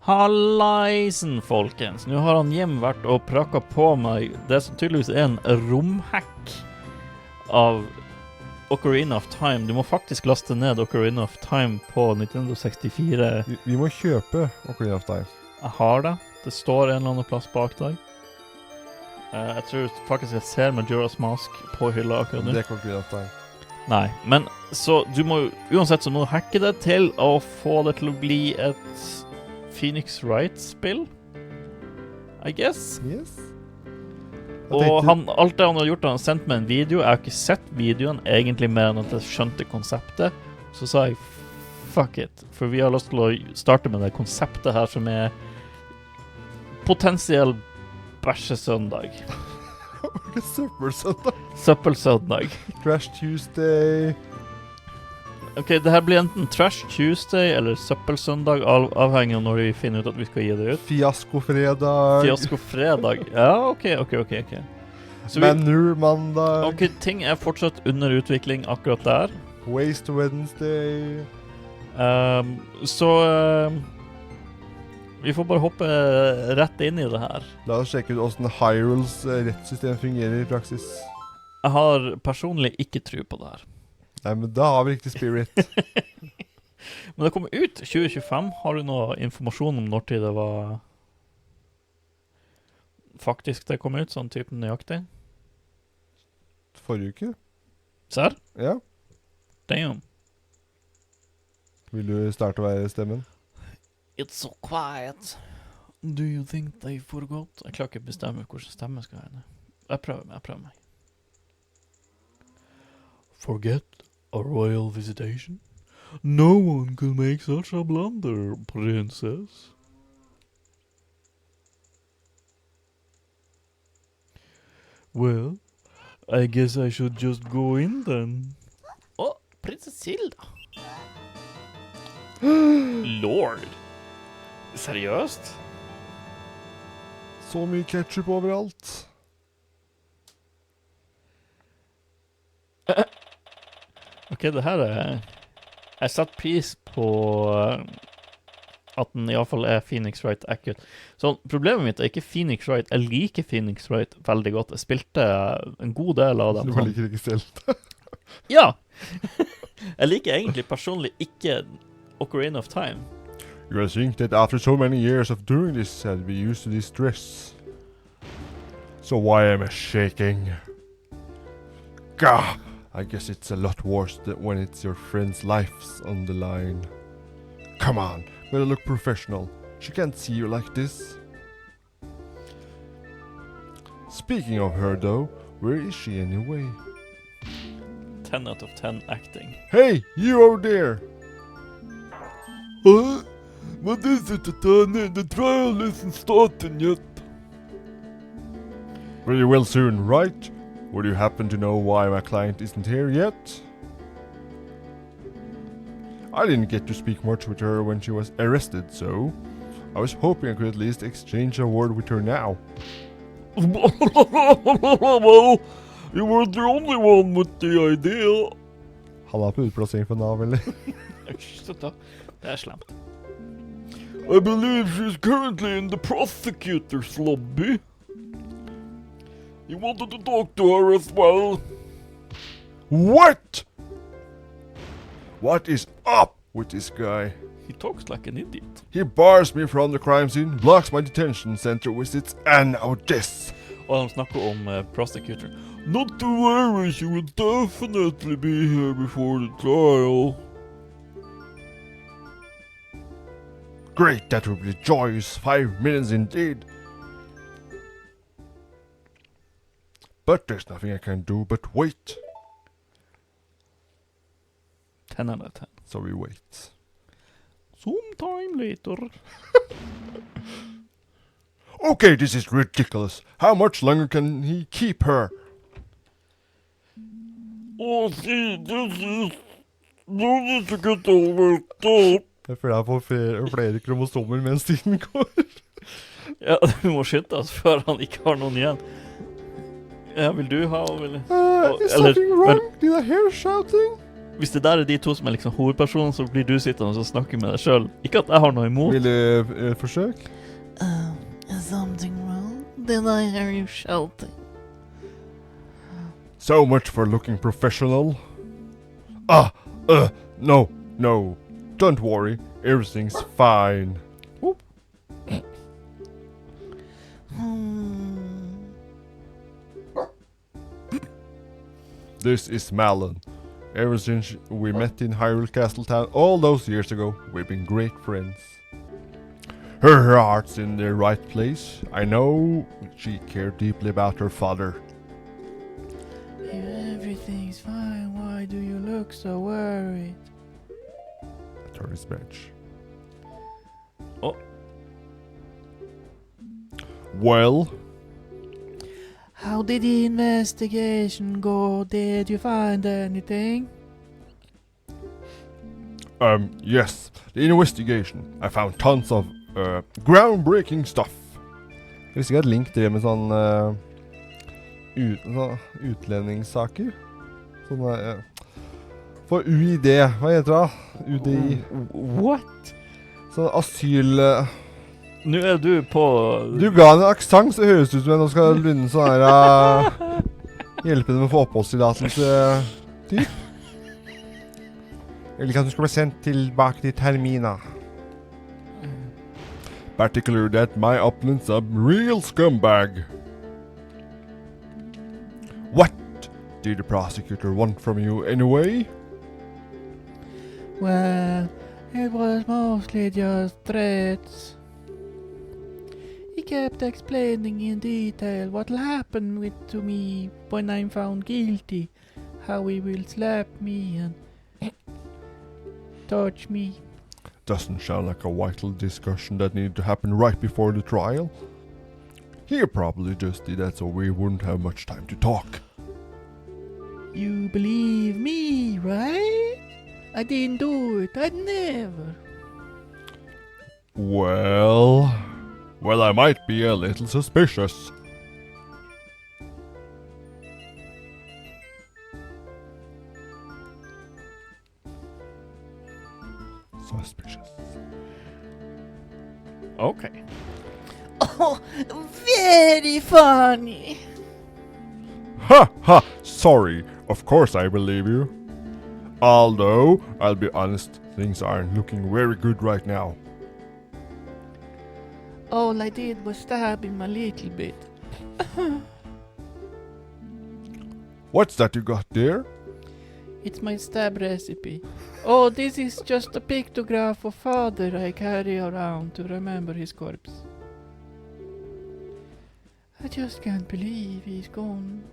Hallaisen, folkens. Nå har han Jim vært og prakket på meg det som tydeligvis er en romhack av Ocarina of Time. Du må faktisk laste ned Ocarina of Time på Nintendo 64. Vi må kjøpe Ocarina of Time. Jeg har det. Det står en eller annen plass bak deg. Jeg tror faktisk jeg ser Majora's Mask på hylla akkurat nå. Det er ikke Ocarina of Time. Nei, men så du må uansett så må du hacke det til å få det til å bli et Phoenix Wright-spill, I guess. Yes. Og alt det han har gjort, han har sendt meg en video. Jeg har ikke sett videoen egentlig mer enn at jeg skjønte konseptet. Så sa jeg, fuck it, for vi har lyst til å starte med det konseptet her som er potensiell bæsjesøndag. Søppel Søndag. Søppel Søndag. Trash Tuesday. Ok, det her blir enten Trash Tuesday eller Søppel Søndag, avhengig av når vi finner ut at vi skal gi det ut. Fiasko Fredag. Fiasko Fredag. Ja, ok. Så Manur Mandag. ok, ting er fortsatt under utvikling akkurat der. Waste Wednesday. Vi får bare hoppe rett inn i det her. La oss sjekke ut hvordan Hyrules rettssystem fungerer i praksis. Jeg har personlig ikke tro på det her. Nei, men da har vi riktig spirit. Men det kommer ut 2025. Har du noe informasjon om når tid det var faktisk det kom ut, sånn typen nøyaktig? Forrige uke. Ser? Ja. Damn. Vil du starte å være stemmen? It's so quiet. Do you think they forgot? Jeg klarer ikke å bestemme hvordan stemme skal være. Jeg prøver meg. Forget a royal visitation? No one could make such a blunder, princess. Well, I guess I should just go in then. Oh, Princess Zelda. Lord. Seriøst? Så mye ketchup overalt. Ok, det her er... Jeg setter pris på at den i hvert fall er Phoenix Wright accurate. Så problemet mitt er ikke Phoenix Wright. Jeg liker Phoenix Wright veldig godt. Jeg spilte en god del av dem. Du liker ikke selv. Ja! Jeg liker egentlig personlig ikke Ocarina of Time. You would think that after so many years of doing this, I'd be used to this stress. So why am I shaking? Gah! I guess it's a lot worse when it's your friend's life's on the line. Come on, better look professional. She can't see you like this. Speaking of her though, where is she anyway? 10 out of 10 acting. Hey, you over there! What is it, Tony? The trial isn't starting yet. Very well soon, right? Would you happen to know why my client isn't here yet? I didn't get to speak much with her when she was arrested, so I was hoping I could at least exchange a word with her now. Well, you were the only one with the idea. Han har på utplassering for Nav, eller? Slutt da. Det er slemt. I believe she's currently in the prosecutor's lobby. You wanted to talk to her as well. What? What is up with this guy? He talks like an idiot. He bars me from the crime scene, blocks my detention center visits, and now this. Og han snakker om prosecutor. Not to worry, she will definitely be here before the trial. Great, that will be a joyous 5 minutes indeed. But there's nothing I can do but wait. 10 out of 10. So we wait. Sometime later. Okay, this is ridiculous. How much longer can he keep her? Oh, see, this is to get over it. Jeg føler jeg får flere kromosomer mens tiden går. Ja, vi må skytte oss før han ikke har noen igjen. Ja, vil du ha? Is something wrong? Did I hear shouting? Hvis det der er de to som er liksom hovedpersonen, så blir du sittende og snakke med deg selv. Ikke at jeg har noe imot. Vil du gjøre et forsøk? Is something wrong? Did I hear you shouting? So much for looking professional. No. Don't worry, everything's fine. This is Malin. Ever since we met in Hyrule Castle Town all those years ago, we've been great friends. Her heart's in the right place. I know she cared deeply about her father. If everything's fine, why do you look so worried? Turn his bench. Oh. Well, How did the investigation go? Did you find anything? yes, the investigation. I found tons of groundbreaking stuff. Jeg visste ikke at Link drev med sånn utlendingssaker. Sånne for UID, hva heter det? UDI. What? Sånn asyl... Nå er du på... Du ga en aksent, så høres det ut som jeg nå skal begynne sånn her... hjelpe dem med å få oppholdstillatelse, typ. Jeg vil ikke at du skal bli sendt tilbake til termina. Particularly that my opponent's a real scumbag. What did the prosecutor want from you anyway? Well, it was mostly just threats. He kept explaining in detail what'll happen to me when I'm found guilty. How he will slap me and touch me. Doesn't sound like a vital discussion that needed to happen right before the trial. He probably just did that so we wouldn't have much time to talk. You believe me, right? I didn't do it. I'd never. Well, I might be a little suspicious. Suspicious. Okay. Oh, very funny. Ha! Sorry. Of course I believe you. Although, I'll be honest, things aren't looking very good right now. All I did was stab him a little bit. What's that you got there? It's my stab recipe. Oh, this is just a pictograph of father I carry around to remember his corpse. I just can't believe he's gone.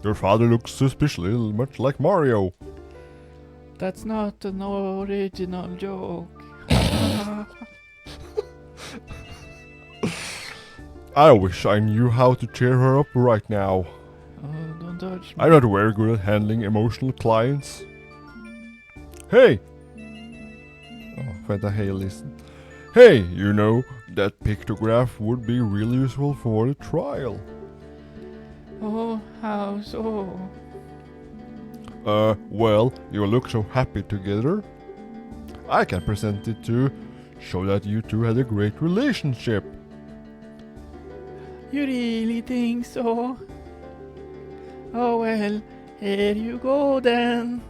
Your father looks suspiciously much like Mario. That's not an original joke. I wish I knew how to cheer her up right now. Oh, don't touch me. I'm not very good at handling emotional clients. Hey! Oh, vänta, hey, listen. Hey, you know, that pictograph would be really useful for the trial. Oh, how so? Well, you look so happy together. I can present it to show that you two had a great relationship. You really think so? Oh well, here you go then.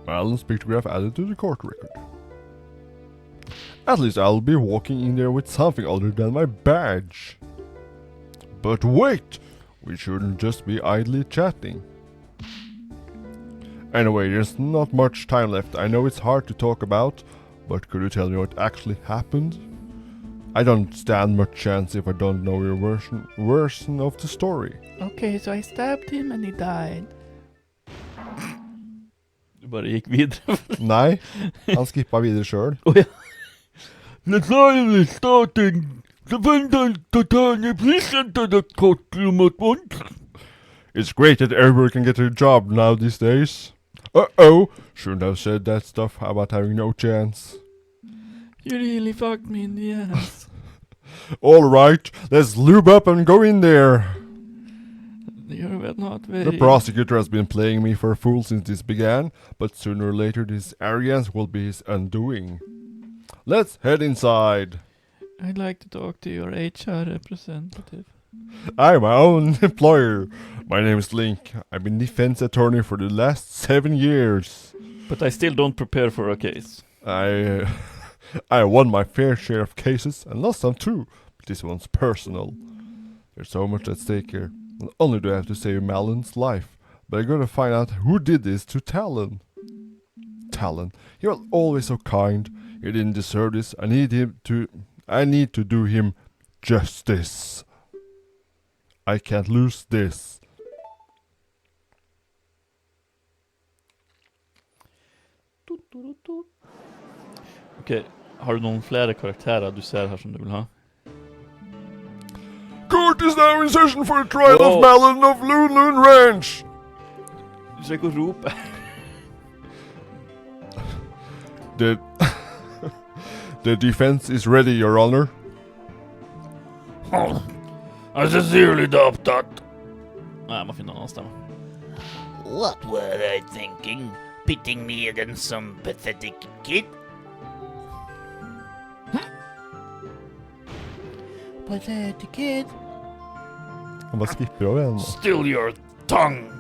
Alan's pictograph added to the court record. At least I'll be walking in there with something other than my badge. But wait! We shouldn't just be idly chatting. Anyway, there's not much time left. I know it's hard to talk about, but could you tell me what actually happened? I don't stand much chance if I don't know your version of the story. Okay, so I stabbed him and he died. Du bare gikk videre. Nei, han skippa videre selv. Oh, ja. The trial is starting. Defendant Tatani, please enter the courtroom at once. It's great that everyone can get a job now these days. Uh-oh, shouldn't have said that stuff about having no chance. You really fucked me in the ass. Alright, let's lube up and go in there. You're not The very... prosecutor has been playing me for a fool since this began, but sooner or later this arrogance will be his undoing. Let's head inside. I'd like to talk to your HR representative. I'm my own employer. My name is Link. I've been defense attorney for the last 7 years. But I still don't prepare for a case. I won my fair share of cases and lost some too. But this one's personal. There's so much at stake here. Not only do I have to save Malon's life, but I gotta find out who did this to Talon. Talon, he was always so kind. He didn't deserve this. I need to do him justice. I can't lose this. Ok, har du noen flere karakterer du ser her som du vil ha? Court is now in session for a trial Whoa. of Malon of Loon Ranch. Du skal ikke rope. The defense is ready, Your Honor. I sincerely doubt that. Nei, jeg må finne en annen stemme. What were they thinking? Pitting me against some pathetic kid? Pathetic kid? Han bare skipper over igjen nå. Still your tongue.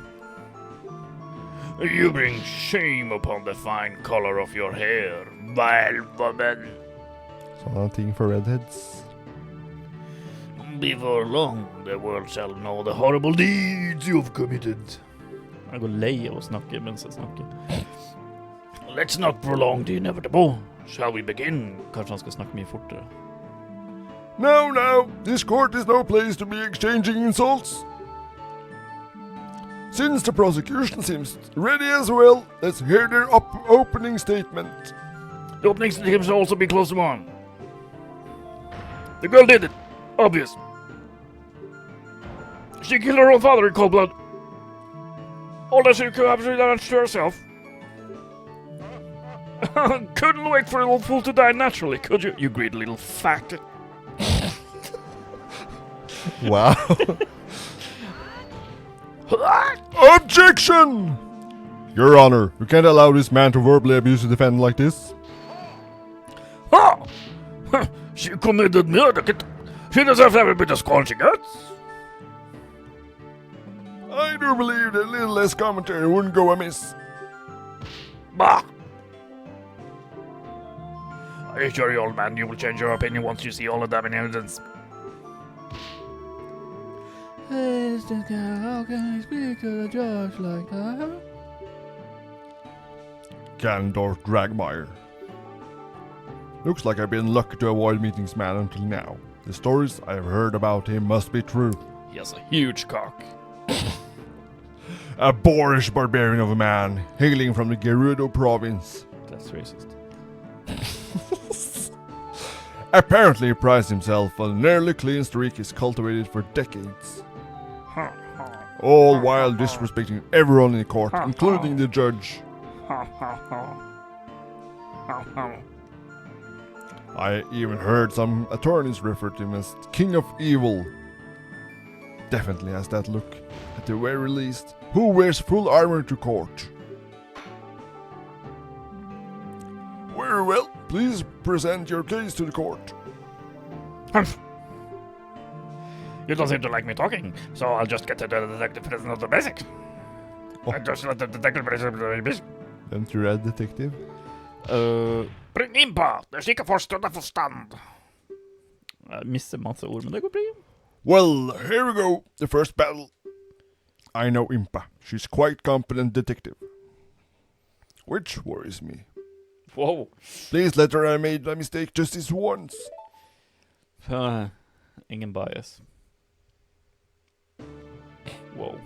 You bring shame upon the fine color of your hair, vile woman. Sånne ting for redheads. Before long, the world shall know the horrible deeds you have committed. Jeg går lei av å snakke mens jeg snakker. Let's not prolong the inevitable. Shall we begin? Kanskje han skal snakke mye fortere. No, this court is no place to be exchanging insults. Since the prosecution seems ready as well, let's hear their opening statement. The opening statement should also be close to one. The girl did it. Obvious. She killed her own father in cold blood. All that she could have done to herself. Couldn't wait for a little fool to die naturally, could you? You greedy little fat. Wow. Objection! Your Honor, you can't allow this man to verbally abuse the defendant like this. Ha! She committed murder. She deserves every bit of scorn she gets. I do believe that a little less commentary wouldn't go amiss. Bah! I assure you, old man, you will change your opinion once you see all the damn evidence. How can I speak to a judge like that? Ganondorf Dragmire. Looks like I've been lucky to avoid meeting this man until now. The stories I've heard about him must be true. He has a huge cock. A boorish barbarian of a man, hailing from the Gerudo province. That's racist. Apparently he prides himself on a nearly clean streak he's cultivated for decades. All while disrespecting everyone in court, including the judge. I even heard some attorneys refer to him as King of Evil. Definitely has that look. At the very least, who wears full armor to court? Very well, please present your case to the court. You don't seem to like me talking, so I'll just get to the detective present of the basic. Oh. I just let the detective present the basic. Hvem tror du er detektiv? Bring impa! Det er ikke forstått av forstand. Jeg misser masse ord, men det går bra. Well, here we go. The first battle. I know Impa. She's quite competent detective. Which worries me. Wow. Please let her have made a mistake just this once. Ingen bias. Wow.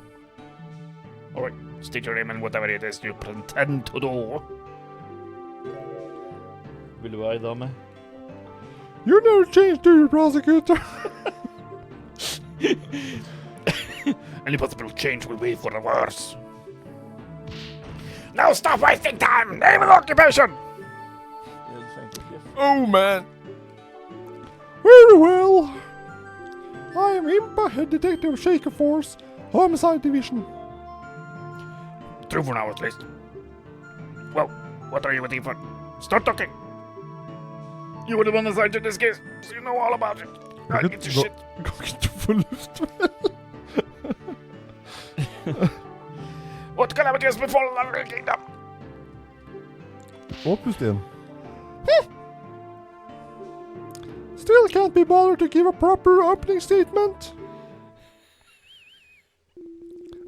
Alright, stick your name in whatever it is you pretend to do. Vil du være dame? You never changed, do you, prosecutor? Any possible change will be for the worse. Now stop wasting time! Name and occupation! Oh, man. Very well. I am Impa, head detective of Shaker Force. Homicide Division. True for now, at least. Well, what are you waiting for? Start talking! You were the one assigned to this case, so you know all about it. I'll get your shit. Kan ikke få luft, vel? What calamity has befallen our kingdom? Pust igjen. Still can't be bothered to give a proper opening statement.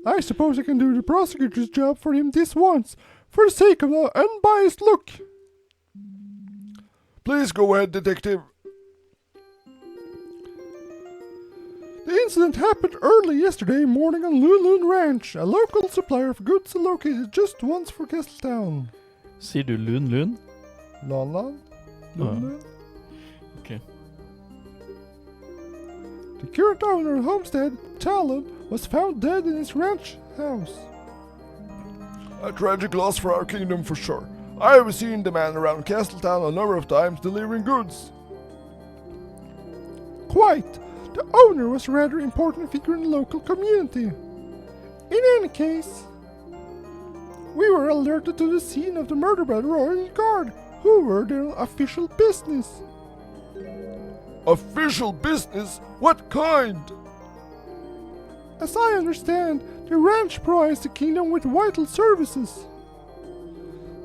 I suppose I can do the prosecutor's job for him this once, for the sake of an unbiased look. Please go ahead, detective. The incident happened early yesterday morning on Loon Ranch, a local supplier of goods located just once for Castletown. Sier du Lun? Lan? Loon? Okay. The current owner of Homestead, Talon, was found dead in his ranch house. A tragic loss for our kingdom for sure. I have seen the man around Castletown a number of times delivering goods. Quite. The owner was a rather important figure in the local community. In any case, we were alerted to the scene of the murder by the Royal Guard, who were their official business. Official business? What kind? As I understand, the ranch provides the kingdom with vital services.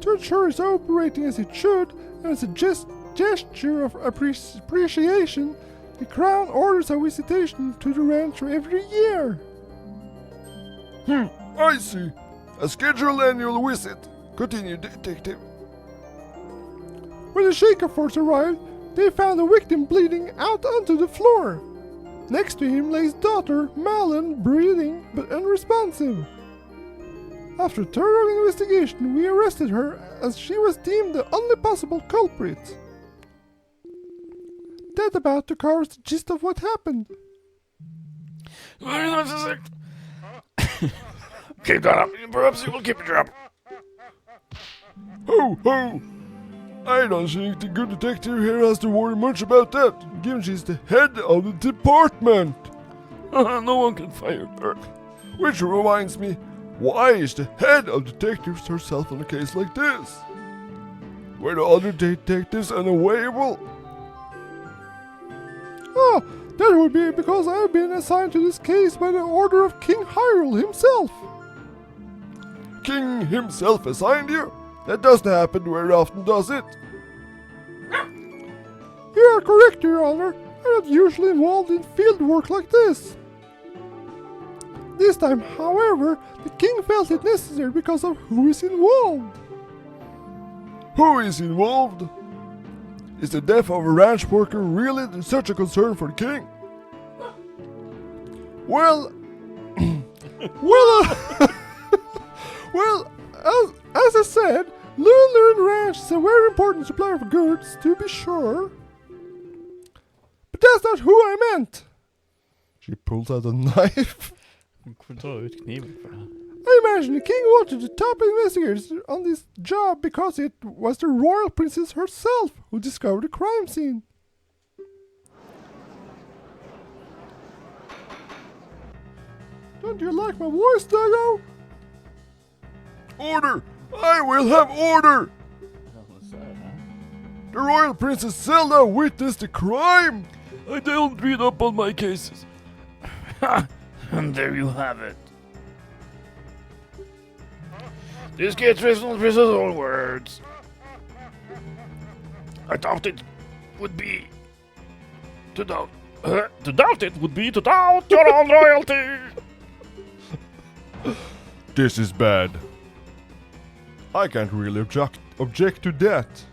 To ensure it's operating as it should, and as a gesture of appreciation, the Crown orders a visitation to the ranch every year. I see. A scheduled annual visit. Continue, detective. When the Shaker force arrived, they found the victim bleeding out onto the floor. Next to him lay his daughter, Malin, breathing but unresponsive. After thorough investigation, we arrested her as she was deemed the only possible culprit. That about covers the gist of what happened. Very necessary. Keep that up. Perhaps you will keep it up. Ho, ho! I don't think the good detective here has to worry much about that, given she's the head of the department. No one can fire her. Which reminds me, why is the head of detectives herself on a case like this? Were the other detectives unavailable? Ah, that would be because I have been assigned to this case by the order of King Hyrule himself. King himself assigned you? That doesn't happen very often, does it? You are correct, Your Honor. I'm not usually involved in field work like this. This time, however, the king felt it necessary because of who is involved. Who is involved? Is the death of a ranch worker really such a concern for the king? Well, well, as I said, Loon Ranch is a very important supplier of goods, to be sure. But that's not who I meant. She pulls out a knife. Hvorfor drar du ut kniven for det? I imagine the king wanted the top investigators on this job because it was the royal princess herself who discovered the crime scene. Don't you like my voice, Dago? Order! I will have order! The royal princess Zelda witnessed the crime! I don't read up on my cases. And there you have it. This gets reasonable with his own words. I doubt it would be to doubt. To doubt it would be to doubt your own royalty. This is bad. I can't really object to that.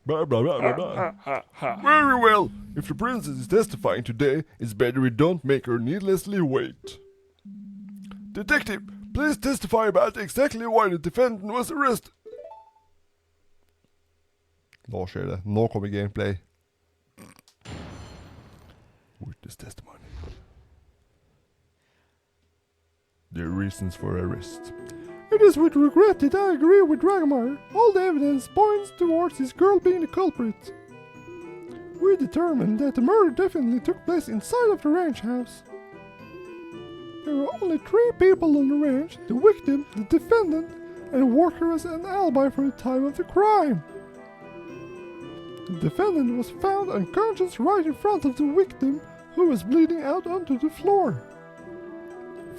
Blah, blah, blah, blah, blah. Very well. If the princess is testifying today, it's better we don't make her needlessly wait. Detective, please testify about exactly why the defendant was arrested. Nå skjer det. Nå kommer gameplay. Witness testimony. The reasons for arrest. It is with regret that I agree with Dragomir. All the evidence points towards this girl being the culprit. We determined that the murder definitely took place inside of the ranch house. There were only 3 people on the ranch, the victim, the defendant, and a worker as an alibi for the time of the crime. The defendant was found unconscious right in front of the victim, who was bleeding out onto the floor.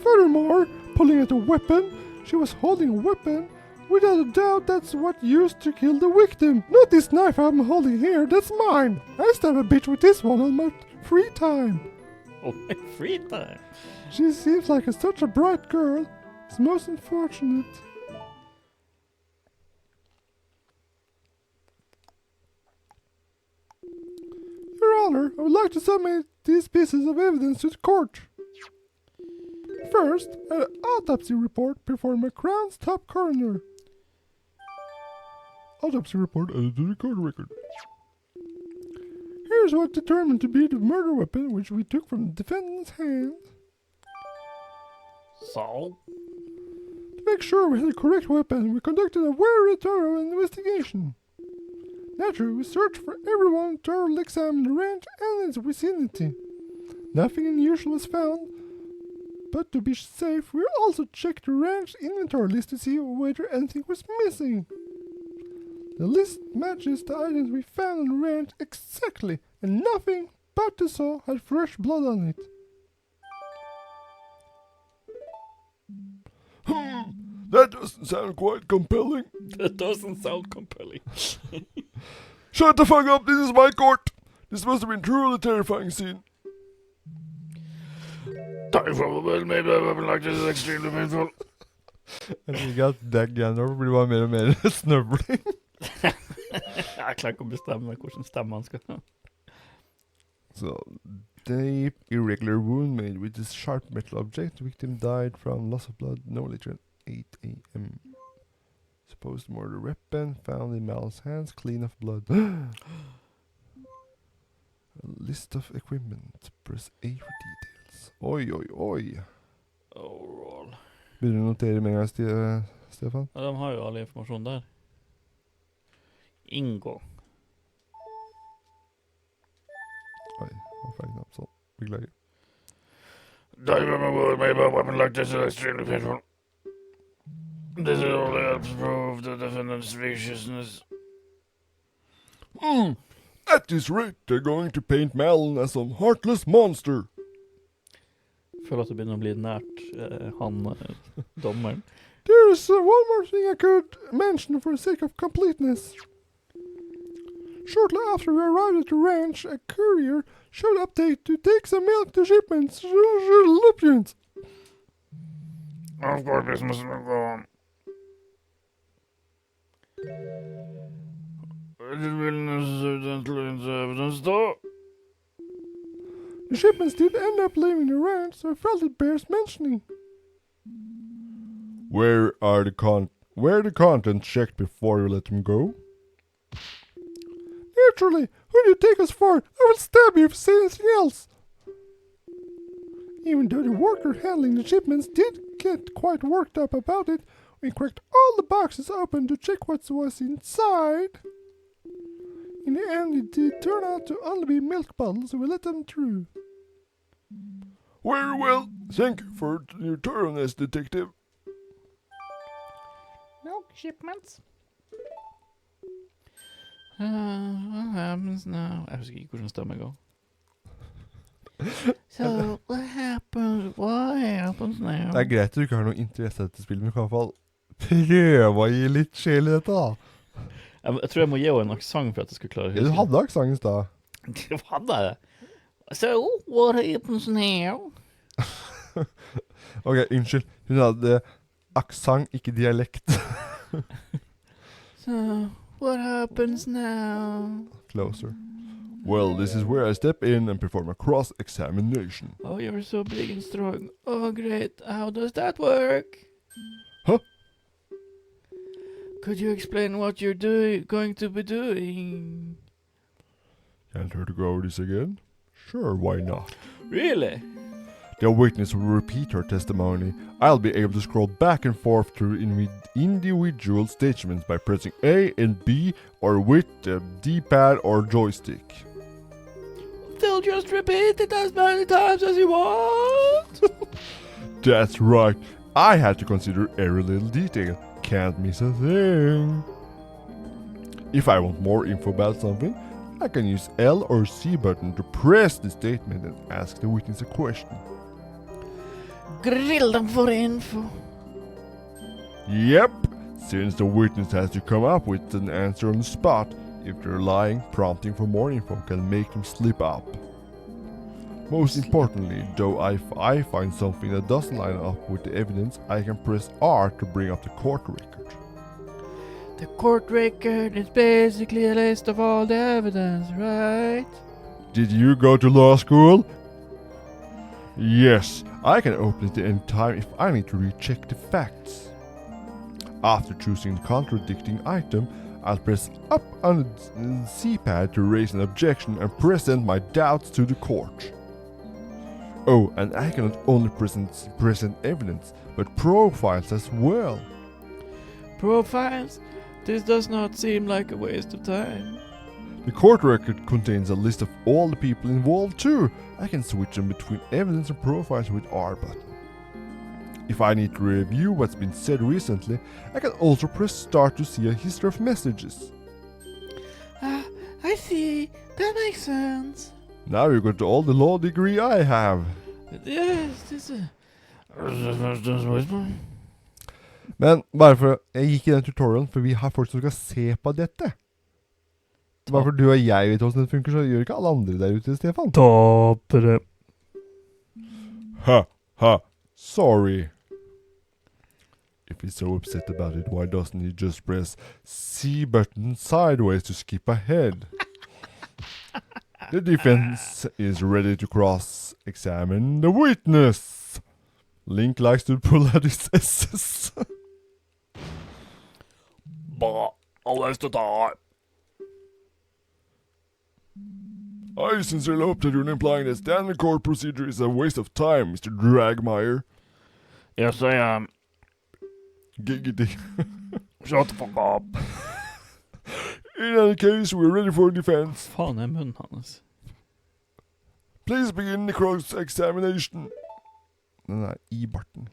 Furthermore, pulling out a weapon, she was holding a weapon. Without a doubt, that's what used to kill the victim. Not this knife I'm holding here, that's mine. I stab a bitch with this one on my free time. Oh, my free time. She seems like such a bright girl. It's most unfortunate. Your Honor, I would like to submit these pieces of evidence to the court. First, an autopsy report performed by Crown's top coroner. Autopsy report added to the court record. Here's what determined to be the murder weapon which we took from the defendant's hand. So? To make sure we had the correct weapon, we conducted a very thorough investigation. Naturally, we searched for everyone, thoroughly examined the ranch and its vicinity. Nothing unusual was found, but to be safe, we also checked the ranch inventory list to see whether anything was missing. The list matches the items we found on the ranch exactly, and nothing but the saw had fresh blood on it. That doesn't sound quite compelling. That doesn't sound compelling. Shut the fuck up, this is my court. This must have been truly terrifying scene. Well, maybe a weapon like this is extremely painful. Jeg liker at det greiene blir bare mer og mer snøvling. Jeg klarer ikke å bestemme hvordan stemme han skal ha. So, deep, irregular wound made with this sharp metal object. Victim died from loss of blood no later than 8 a.m. Supposed murder weapon found in Mal's hands, clean of blood. A list of equipment. Press A for details. Oi, oi, oi. Overall. Begynner du å notere med en gang, Stefan? Ja, de har jo all informasjon der. Ingo. Oi, det var feil knapp sånn. Beklager. Maybe a weapon like this is extremely painful. This only helps prove the defendant's viciousness. At this rate, they're going to paint Malin as some heartless monster. Føler at det begynner å bli nært dommeren. There is one more thing I could mention for the sake of completeness. Shortly after we arrived at the ranch, a courier showed update to take some milk to shipments. Lupins. Of course, business will go on. It will necessarily into evidence, though. The shipments did end up leaving the ranch, so I felt it bears mentioning. Where the contents checked before you let them go? Naturally, who do you take us for? I will stab you if you say anything else. Even though the worker handling the shipments did get quite worked up about it, we cracked all the boxes open to check what was inside. In the end, it did turn out to only be milk bottles, so we let them through. Very well. Thank you for your thoroughness, detective. Milk shipments. What happens now? Jeg husker ikke hvordan stemme går. So, what happens now? Det er greit at du ikke har noe interesse i dette spillet, men du kan i hvert fall prøve å gi litt sjel i dette da. Jeg tror jeg må gi henne en aksang for at jeg skulle klare å huske. Du hadde aksangen i stad. Det hadde jeg. So, what happens now? Ok, unnskyld. Hun hadde aksang, ikke dialekt. So, what happens now? Closer. Well, this is where I step in and perform a cross-examination. Oh, you're so big and strong. Oh, great. How does that work? Huh? Could you explain what you're going to be doing? Can't hurt to go over this again? Sure, why not? Really? The witness will repeat her testimony. I'll be able to scroll back and forth through individual statements by pressing A and B or with the D-pad or joystick. They'll just repeat it as many times as you want. That's right. I had to consider every little detail. Can't miss a thing. If I want more info about something, I can use L or C button to press the statement and ask the witness a question. Grill dem for info. Yep, since the witness has to come up with an answer on the spot. If they're lying, prompting for more info can make them slip up. Most importantly, though, if I find something that doesn't line up with the evidence, I can press R to bring up the court record. The court record is basically a list of all the evidence, right? Did you go to law school? Yes, I can open it at any time if I need to recheck the facts. After choosing the contradicting item, I'll press up on the C-pad to raise an objection and present my doubts to the court. Oh, and I can not only present evidence, but profiles as well. Profiles? This does not seem like a waste of time. The court record contains a list of all the people involved too. I can switch them between evidence and profiles with R button. If I need to review what's been said recently, I can also press start to see a history of messages. I see. That makes sense. Now you got all the law degree I have. Yes, this is... Men bare for jeg gikk i den tutorialen, for vi har folk som skal se på dette. Bare for du og jeg vet hvordan det funker, så gjør ikke alle andre der ute, Stefan. Tapere. Ha, sorry. If he's so upset about it, why doesn't he just press C button sideways to skip ahead? The defense is ready to cross-examine the witness. Link likes to pull out his S's. Bare all lyst til å ta. I sincerely hope that you're implying that standard court procedure is a waste of time, Mr. Dragmeyer. Yes, I am. Giggity. Shut the fuck up. In any case, we're ready for defense. Faen er munnen hans. Please begin the cross-examination. Den er i barten.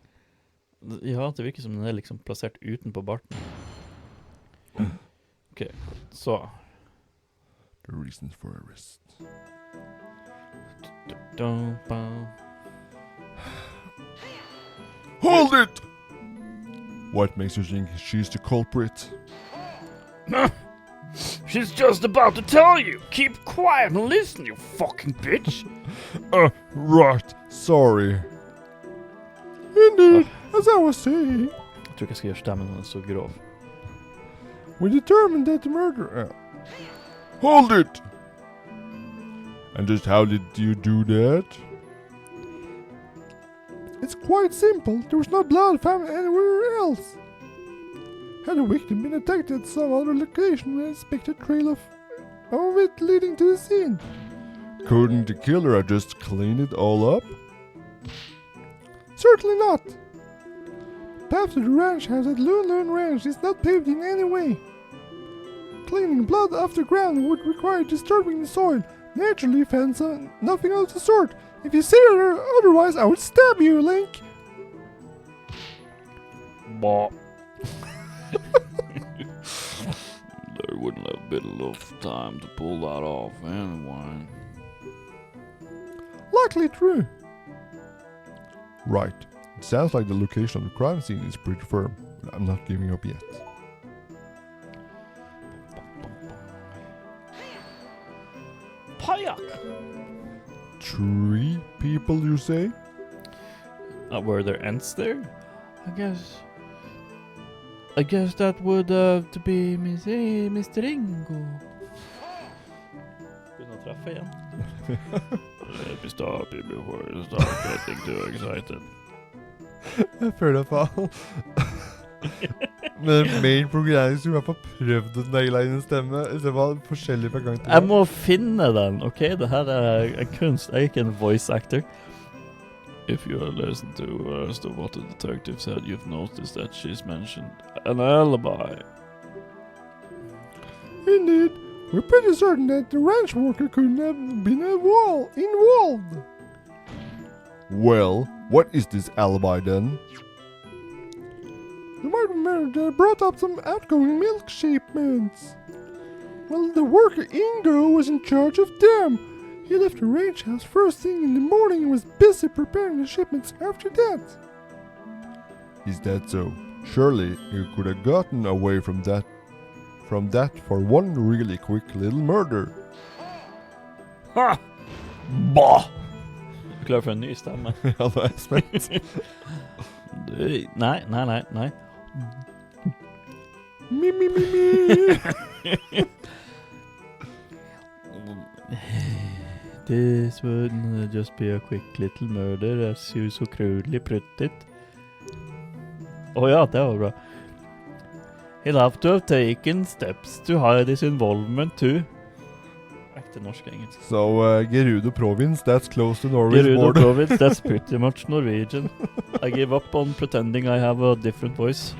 Ja, det virker som den er liksom plassert utenpå barten. Ok, så. The reasons for arrest. Hold it! What makes you think she's the culprit? She's just about to tell you. Keep quiet and listen, you fucking bitch. Right. Sorry. Indeed, as I was saying. Jeg tror ikke jeg skal gjøre stemmen hennes så grov. We determined that the murder... Hold it! And just how did you do that? It's quite simple. There was no blood found anywhere else. Had the victim been attacked at some other location, we expect a trail of it leading to the scene. Couldn't the killer have just cleaned it all up? Certainly not. The path to the ranch house at Loon Ranch is not paved in any way. Cleaning blood off the ground would require disturbing the soil. Naturally, fans nothing of the sort. If you say otherwise, I would stab you, Link. Bah. There wouldn't have been enough time to pull that off anyway. Likely true. Right. It sounds like the location of the crime scene is pretty firm. I'm not giving up yet. Pajak! 3 people, you say? Were there ends there? I guess that would have to be Mr. Ingo. Begynner å treffe igjen. Let me stop you before you start getting too excited. Jeg føler faen. Men main programmering som jeg har prøvd å naile inn en stemme, det var forskjellig fra gang til gang. Jeg må finne den, ok? Det her er en kunst, jeg er ikke en voice actor. If you listen to what the detective said, you've noticed that she's mentioned an alibi. Indeed, we're pretty certain that the ranch worker couldn't have been involved. Well, What is this alibi then? You might remember that I brought up some outgoing milk shipments. Well, the worker Ingo was in charge of them. He left the ranch house first thing in the morning and was busy preparing the shipments after that. Is that so? Surely you could have gotten away from that for one really quick little murder. Ha! Bah! Klar for en ny stemme. Ja, nå er jeg spent. Nei. Mi. This wouldn't just be a quick little murder, as you so crudely put it. Ja, det var bra. He'll have to have taken steps to hide his involvement too. Ekte norsk og engelsk. So, Gerudo province, that's close to Norway's Gerudo border. province, that's pretty much Norwegian. I give up on pretending I have a different voice.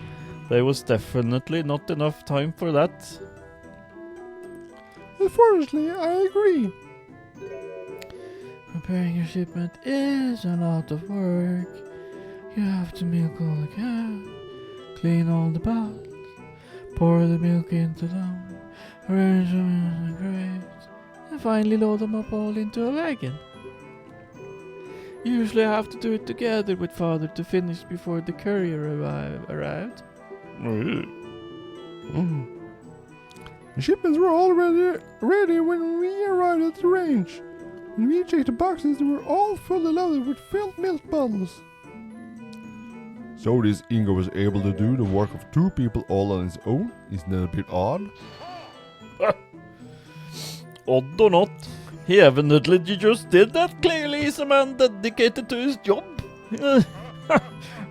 There was definitely not enough time for that. Unfortunately, I agree. Preparing your shipment is a lot of work. You have to milk all the cows, clean all the bottles, pour the milk into them, arrange them in a crate, and finally load them up all into a wagon. Usually I have to do it together with father to finish before the courier arrived. The shipments were already ready when we arrived at the range. When we checked the boxes, they were all fully loaded with filled milk bottles. So this Ingo was able to do the work of two people all on his own? Isn't that a bit odd? Odd or not, he evidently just did that. Clearly he's a man dedicated to his job.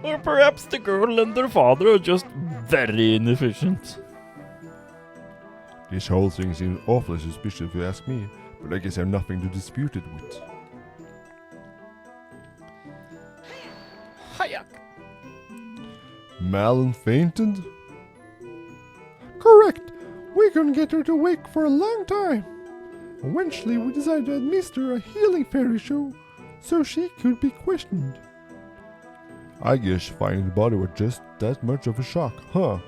Or perhaps the girl and her father are just very inefficient. This whole thing seems awfully suspicious if you ask me, but I guess I have nothing to dispute it with. Hayak. Malin fainted? Correct! We couldn't get her to wake for a long time. Eventually we decided to administer her a healing fairy show, so she could be questioned. I guess finding the body was just that much of a shock, huh?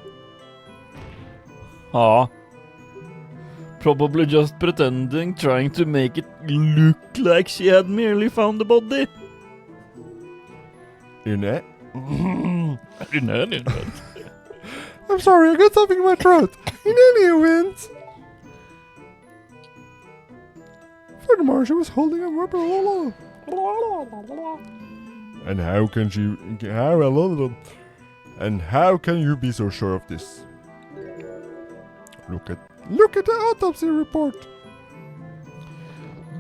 Probably just pretending, trying to make it look like she had merely found the body. Innit? In I'm sorry, I got something in my throat. In any event. Furthermore, she was holding a rubber roll. And how can you be so sure of this? Look at the autopsy report.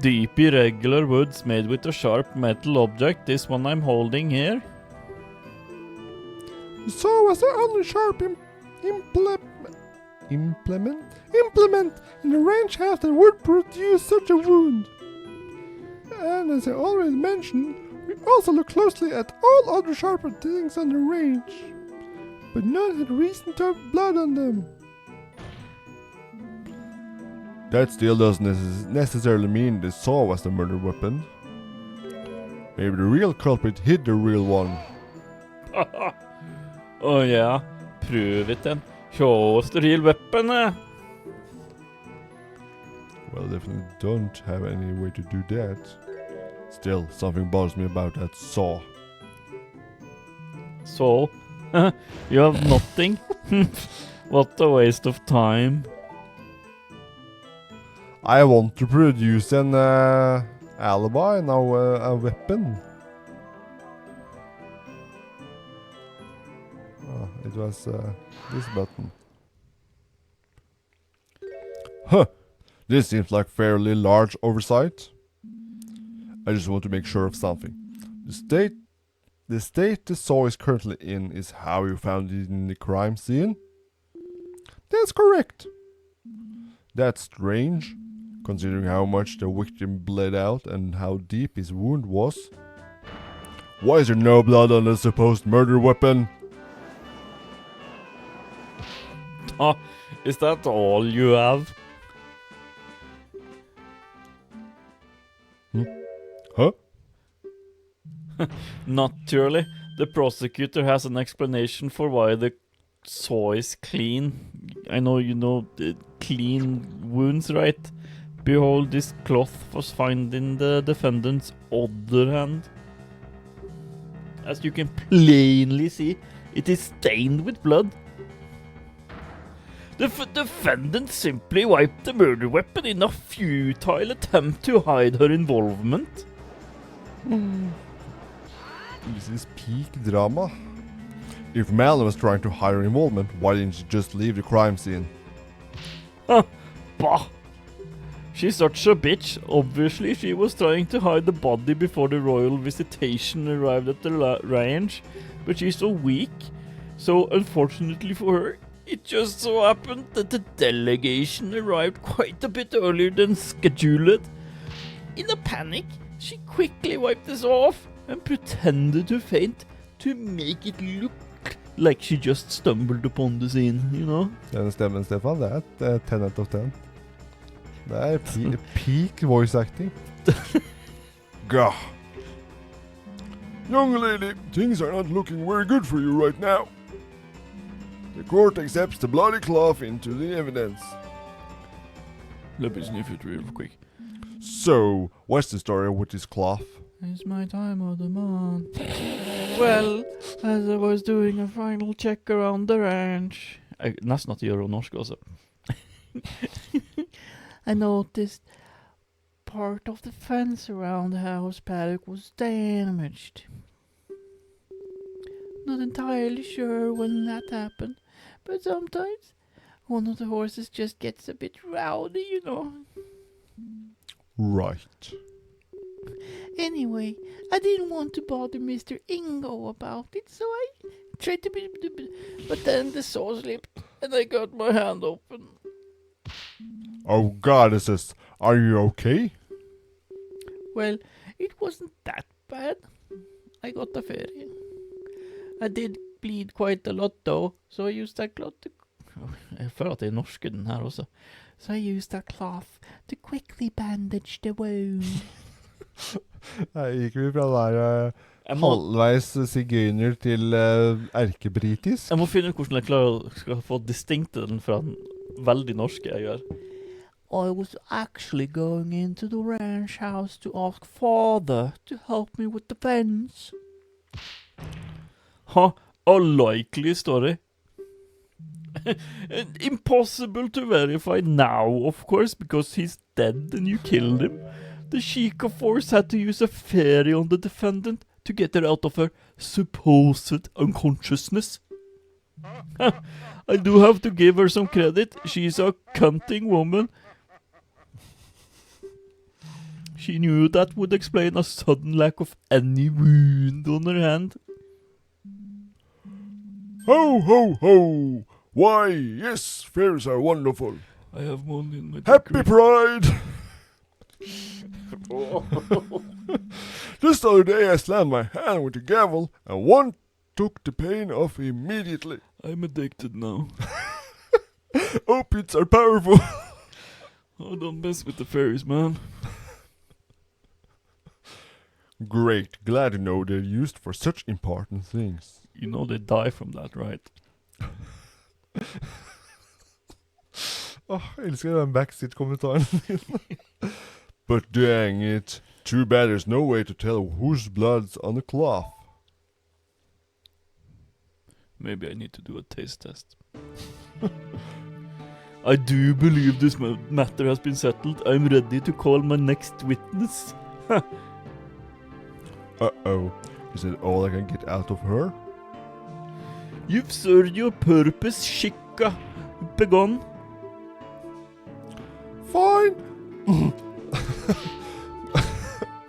Deep irregular woods made with a sharp metal object, this one I'm holding here. So was the only sharp implement in the range house that would produce such a wound. And as I already mentioned, we also looked closely at all other sharper things on the range, but none had reason to have blood on them. That still doesn't necessarily mean the saw was the murder weapon. Maybe the real culprit hid the real one. Oh yeah, prove it then. Show us the real weapon. Well, definitely don't have any way to do that. Still, something bothers me about that saw. So, you have nothing? What a waste of time. I want to produce an alibi, now a weapon. Oh, it was this button. Huh! This seems like fairly large oversight. I just want to make sure of something. The state the saw is currently in is how you found it in the crime scene? That's correct. That's strange, considering how much the victim bled out and how deep his wound was. Why is there no blood on the supposed murder weapon? Is that all you have? Huh? Naturally, the prosecutor has an explanation for why the saw is clean. I know you know the clean wounds, right? Behold, this cloth was found in the defendant's other hand. As you can plainly see, it is stained with blood. The defendant simply wiped the murder weapon in a futile attempt to hide her involvement. This is peak drama. If Malin was trying to hide her involvement, why didn't she just leave the crime scene? Bah! She's such a bitch. Obviously, she was trying to hide the body before the royal visitation arrived at the ranch, but she's so weak. So, unfortunately for her, it just so happened that the delegation arrived quite a bit earlier than scheduled. In a panic, she quickly wiped this off and pretended to faint to make it look like she just stumbled upon the scene, you know? Den stemmen, Stefan, det er 10 out of 10. Det er peak voice acting. Gah. Young lady, things are not looking very good for you right now. The court accepts the bloody cloth into the evidence. Let me sniff it real quick. So, what's the story with this cloth? It's my time of the month. Well, as I was doing a final check around the ranch Nesten at det gjør norsk også. I noticed part of the fence around the house paddock was damaged. Not entirely sure when that happened, but sometimes one of the horses just gets a bit rowdy, you know. Right. Anyway, I didn't want to bother Mr. Ingo about it, so I tried to be... But then the saw slipped, and I got my hand open. Oh, goddesses, are you okay? Well, it wasn't that bad. I got a ferie. I did bleed quite a lot though, so I used that cloth to... Jeg føler at det er norske den her også. So I used that cloth to quickly bandage the wound. Her gikk vi fra der halvveis sigøyner til erkebritisk. Jeg må finne ut hvordan jeg skal få distinkte den fra den veldig norske jeg gjør. I was actually going into the ranch house to ask father to help me with the fence. A likely story. Impossible to verify now, of course, because he's dead and you killed him. The Sheikah force had to use a fairy on the defendant to get her out of her supposed unconsciousness. I do have to give her some credit. She's a cunning woman. She knew that would explain a sudden lack of any wound on her hand. Ho, ho, ho! Why, yes, fairies are wonderful. I have money in my Happy Pride! Just the other day I slammed my hand with a gavel and one took the pain off immediately. I'm addicted now. Opiates are powerful. Oh, don't mess with the fairies, man. Great, glad to know they're used for such important things. You know they die from that, right? Jeg elsker den backseat-kommentaren din. But dang it, too bad there's no way to tell whose blood's on the cloth. Maybe I need to do a taste test. I do believe this matter has been settled. I'm ready to call my next witness. Uh-oh, is that all I can get out of her? You've served your purpose, Sheikah. Begun. Fine!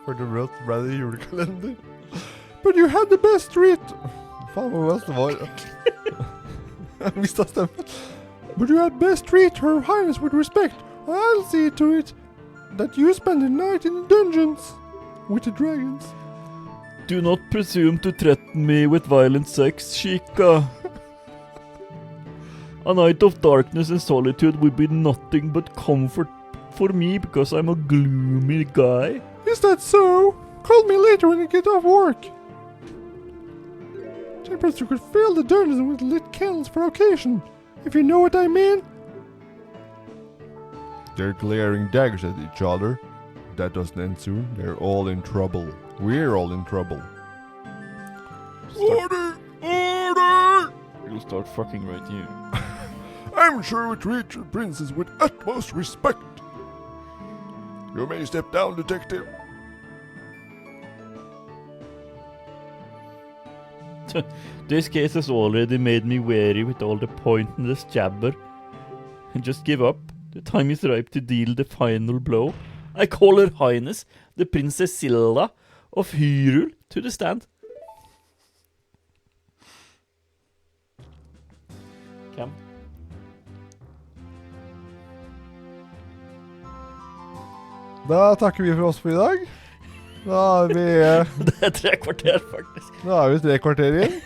For the Rødt Brady julekalender. But you had the best treat! Faen, hvor best det var. Jeg mistet stemmen. But you had best treat her highness with respect. I'll see to it that you spend the night in the dungeons with the dragons. Do not presume to threaten me with violent sex, Sheikah. A night of darkness and solitude will be nothing but comfort for me because I'm a gloomy guy. Is that so? Call me later when you get off work. Temperature could fill the dungeon with lit candles for occasion, if you know what I mean. They're glaring daggers at each other. That doesn't end soon. They're all in trouble. We're all in trouble. Order! Order! You'll start fucking right here. I'm sure we treat your princess with utmost respect. You may step down, detective. This case has already made me weary with all the pointless jabber. Just give up. The time is ripe to deal the final blow. I call her Highness, the Princess Zelda of Hyrule, to the stand. Hvem? Da takker vi for oss for i dag. Da er vi, Det er 3 kvarter, faktisk. da er vi 3 kvarter inn.